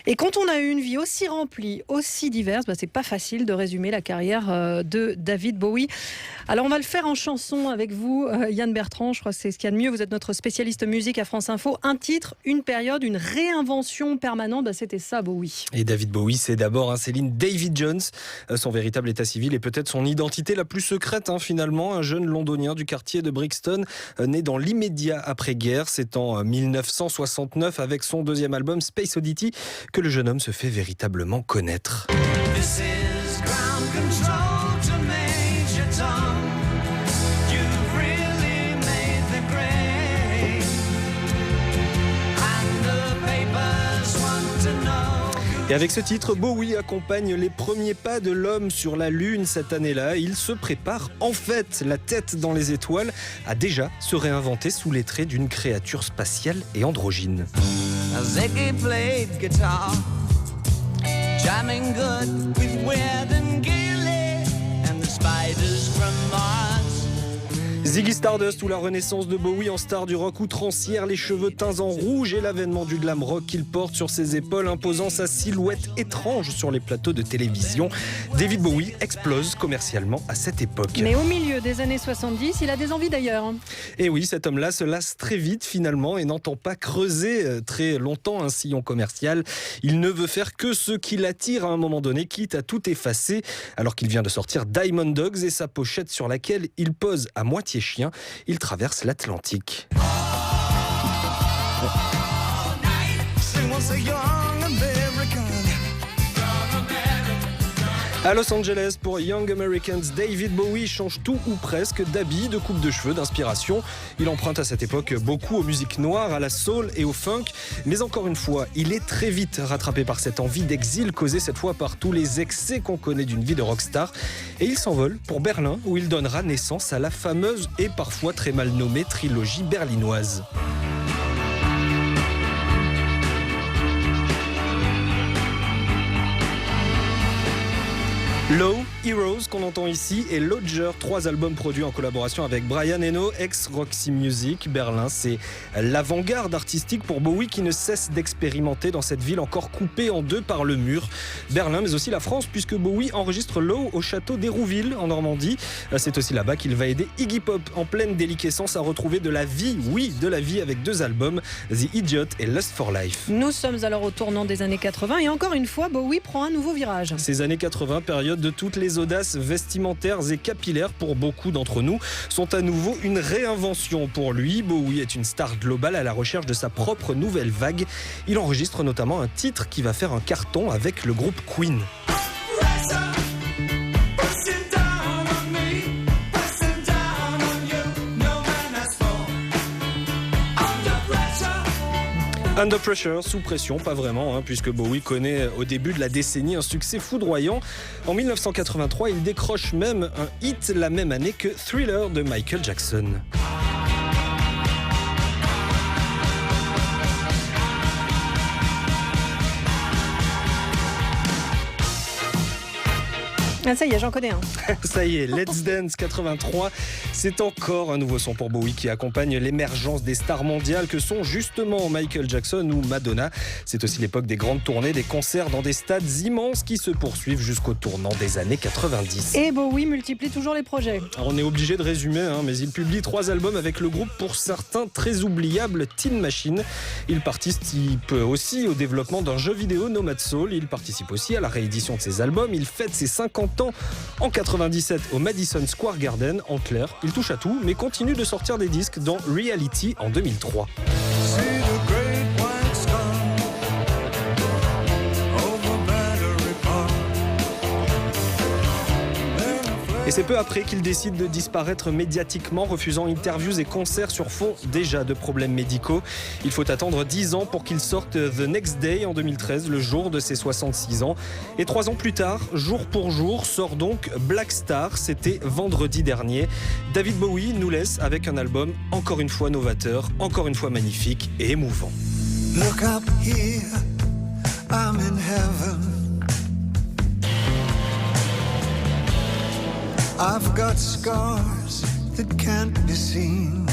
Et quand on a eu une vie aussi remplie, aussi diverse, c'est pas facile de résumer la carrière de David Bowie. Alors on va le faire en chanson avec vous, Yann Bertrand, je crois que c'est ce qu'il y a de mieux. Vous êtes notre spécialiste musique à France Info. Un titre, une période, une réinvention permanente, c'était ça Bowie. Et David Bowie, c'est d'abord Céline David Jones, son véritable état civil et peut-être son identité la plus secrète finalement, un jeune londonien du quartier de Brixton, né dans l'immédiat après-guerre. C'est en 1969 avec son deuxième album Space Oddity que le jeune homme se fait véritablement connaître. This is ground control to Major Tom. You've really made the grade. And the papers want to know. Et avec ce titre, Bowie accompagne les premiers pas de l'homme sur la Lune cette année-là. Il se prépare en fait, la tête dans les étoiles, à déjà se réinventer sous les traits d'une créature spatiale et androgyne. Ziggy played guitar, jamming good with Weird and Gilly and the spiders from Mars. Ziggy Stardust ou la renaissance de Bowie en star du rock outrancière, les cheveux teints en rouge et l'avènement du glam rock qu'il porte sur ses épaules, imposant sa silhouette étrange sur les plateaux de télévision. David Bowie explose commercialement à cette époque. Mais au milieu des années 70, il a des envies d'ailleurs. Et oui, cet homme-là se lasse très vite finalement et n'entend pas creuser très longtemps un sillon commercial. Il ne veut faire que ce qui l'attire à un moment donné, quitte à tout effacer, alors qu'il vient de sortir Diamond Dogs et sa pochette sur laquelle il pose à moitié chien. Il traverse l'Atlantique. À Los Angeles, pour Young Americans, David Bowie change tout ou presque d'habits, de coupe de cheveux, d'inspiration. Il emprunte à cette époque beaucoup aux musiques noires, à la soul et au funk. Mais encore une fois, il est très vite rattrapé par cette envie d'exil causée cette fois par tous les excès qu'on connaît d'une vie de rockstar. Et il s'envole pour Berlin où il donnera naissance à la fameuse et parfois très mal nommée trilogie berlinoise. Low, Heroes qu'on entend ici et Lodger, 3 albums produits en collaboration avec Brian Eno, ex-Roxy Music. Berlin, c'est l'avant-garde artistique pour Bowie qui ne cesse d'expérimenter dans cette ville encore coupée en deux par le mur. Berlin, mais aussi la France, puisque Bowie enregistre Low au château d'Hérouville en Normandie. C'est aussi là-bas qu'il va aider Iggy Pop en pleine déliquescence à retrouver de la vie, oui, de la vie avec 2 albums, The Idiot et Lust for Life. Nous sommes alors au tournant des années 80 et encore une fois, Bowie prend un nouveau virage. Ces années 80, période de toutes les audaces vestimentaires et capillaires pour beaucoup d'entre nous, sont à nouveau une réinvention pour lui. Bowie est une star globale à la recherche de sa propre nouvelle vague. Il enregistre notamment un titre qui va faire un carton avec le groupe Queen. Under Pressure, sous pression, pas vraiment, puisque Bowie connaît au début de la décennie un succès foudroyant. En 1983, il décroche même un hit la même année que Thriller de Michael Jackson. Ah, ça y est, j'en connais un. Ça y est, Let's Dance 83, c'est encore un nouveau son pour Bowie qui accompagne l'émergence des stars mondiales que sont justement Michael Jackson ou Madonna. C'est aussi l'époque des grandes tournées, des concerts dans des stades immenses qui se poursuivent jusqu'au tournant des années 90. Et Bowie multiplie toujours les projets. Alors on est obligé de résumer, mais il publie 3 albums avec le groupe pour certains très oubliables, Tin Machine. Il participe aussi au développement d'un jeu vidéo Nomad Soul. Il participe aussi à la réédition de ses albums. Il fête ses 50 ans en 97 au Madison Square Garden. En clair, il touche à tout mais continue de sortir des disques dans Reality en 2003. Et c'est peu après qu'il décide de disparaître médiatiquement, refusant interviews et concerts sur fond déjà de problèmes médicaux. Il faut attendre 10 ans pour qu'il sorte The Next Day en 2013, le jour de ses 66 ans. Et 3 ans plus tard, jour pour jour, sort donc Black Star. C'était vendredi dernier. David Bowie nous laisse avec un album encore une fois novateur, encore une fois magnifique et émouvant. Look up here, I'm in heaven. I've got scars that can't be seen.